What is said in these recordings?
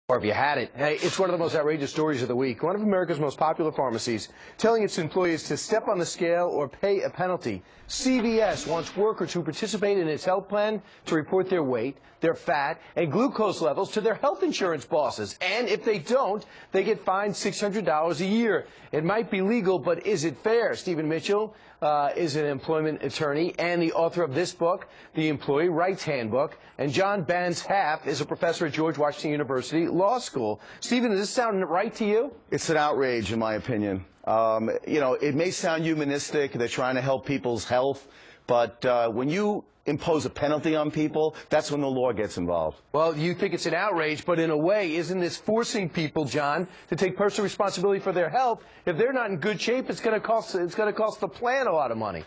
Or have you had it? Hey, it's one of the most outrageous stories of the week. One of America's most popular pharmacies telling its employees to step on the scale or pay a penalty. CVS wants workers who participate in its health plan to report their weight, their fat, and glucose levels to their health insurance bosses. And if they don't, they get fined $600 a year. It might be legal, but is it fair? Stephen Mitchell is an employment attorney and the author of this book, The Employee Rights Handbook. And John Banzhaf is a professor at George Washington University Law School. Stephen, does this sound right to you? It's an outrage, in my opinion. You know, it may sound humanistic, they're trying to help people's health, but when you impose a penalty on people, that's when the law gets involved. Well, you think it's an outrage, but in a way, isn't this forcing people, John, to take personal responsibility for their health? If they're not in good shape, it's going to cost the plan a lot of money.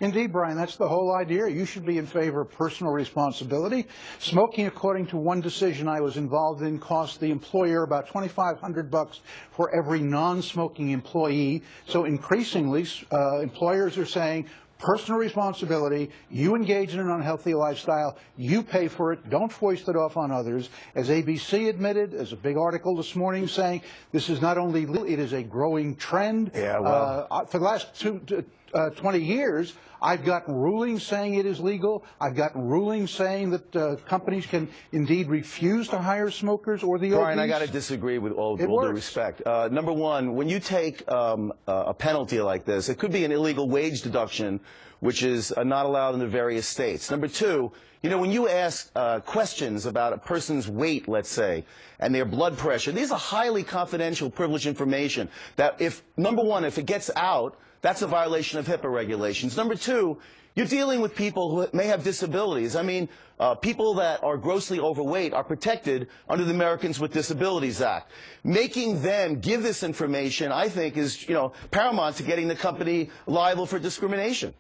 Indeed, Brian, that's the whole idea. You should be in favor of personal responsibility. Smoking, according to one decision I was involved in, cost the employer about $2,500 for every non-smoking employee. So increasingly, employers are saying, personal responsibility, you engage in an unhealthy lifestyle, you pay for it, don't foist it off on others. As ABC admitted, there's a big article this morning saying this is not only legal, it is a growing trend. Yeah, well, for the last 20 years, I've gotten rulings saying it is legal. I've gotten rulings saying that companies can indeed refuse to hire smokers or the obese. Brian, I got to disagree with all due respect. Number one, when you take a penalty like this, it could be an illegal wage deduction, which is not allowed in the various states. Number two, you know, when you ask questions about a person's weight, let's say, and their blood pressure, these are highly confidential, privileged information that if, number one, if it gets out, that's a violation of HIPAA regulations. Number two, you're dealing with people who may have disabilities. I mean, people that are grossly overweight are protected under the Americans with Disabilities Act. Making them give this information, I think, is, you know, paramount to getting the company liable for discrimination.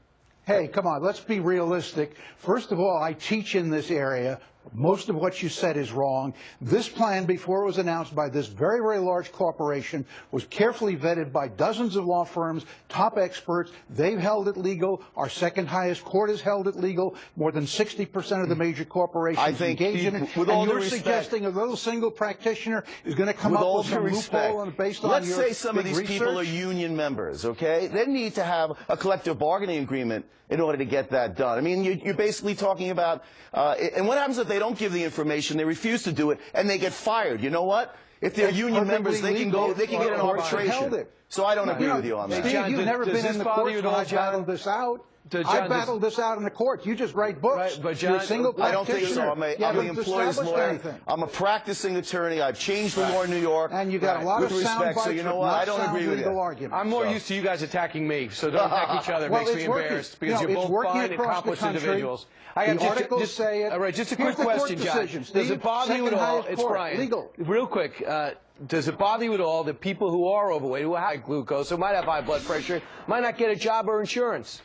Hey, come on, let's be realistic. First of all, I teach in this area. Most of what you said is wrong. This plan, before it was announced by this very, very large corporation, was carefully vetted by dozens of law firms, top experts. They've held it legal. Our second highest court has held it legal. More than 60% of the major corporations engage in it. And you're suggesting a little single practitioner is going to come up with some loophole based on your Let's say some of these people are union members, okay? They need to have a collective bargaining agreement in order to get that done. I mean, you're basically talking about, and what happens if they don't give the information, they refuse to do it, and they get fired? You know what? If they're union members, they can get an arbitration. So I don't agree with you on that. Steve, you've never been in the courts when I battled this out. I battled this out in the court. You just write books. Right, but John, you're a single practitioner. I don't think so. I'm an employee's lawyer. I'm a practicing attorney. I've changed the law in New York. And you got a lot of sound bites. So you know what? I don't agree with you. I'm more used to you guys attacking me, so don't attack each other. It makes me embarrassed because you're both fine, accomplished individuals. I got articles say it. All right, just a quick question, John. Does it bother you at all? It's Brian. Legal. Real quick. Does it bother you at all that people who are overweight, who have high glucose, who might have high blood pressure, might not get a job or insurance?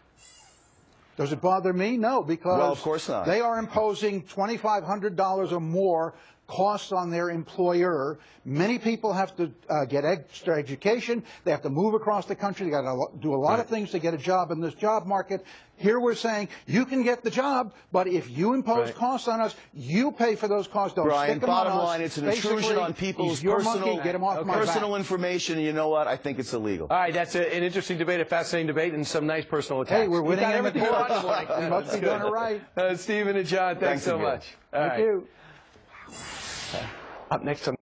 Does it bother me? No, because well, of course not. They are imposing $2,500 or more costs on their employer. Many people have to get extra education. They have to move across the country. They got to do a lot of things to get a job in this job market. Here we're saying you can get the job, but if you impose costs on us, you pay for those costs. Don't Brian, stick them on us. bottom line, it's an intrusion on people's personal information, and you know what? I think it's illegal. All right, that's an interesting debate, a fascinating debate, and some nice personal attacks. Hey, we're winning in the court. We must be doing it right. Stephen and John, thanks so much. Thank you. Up next on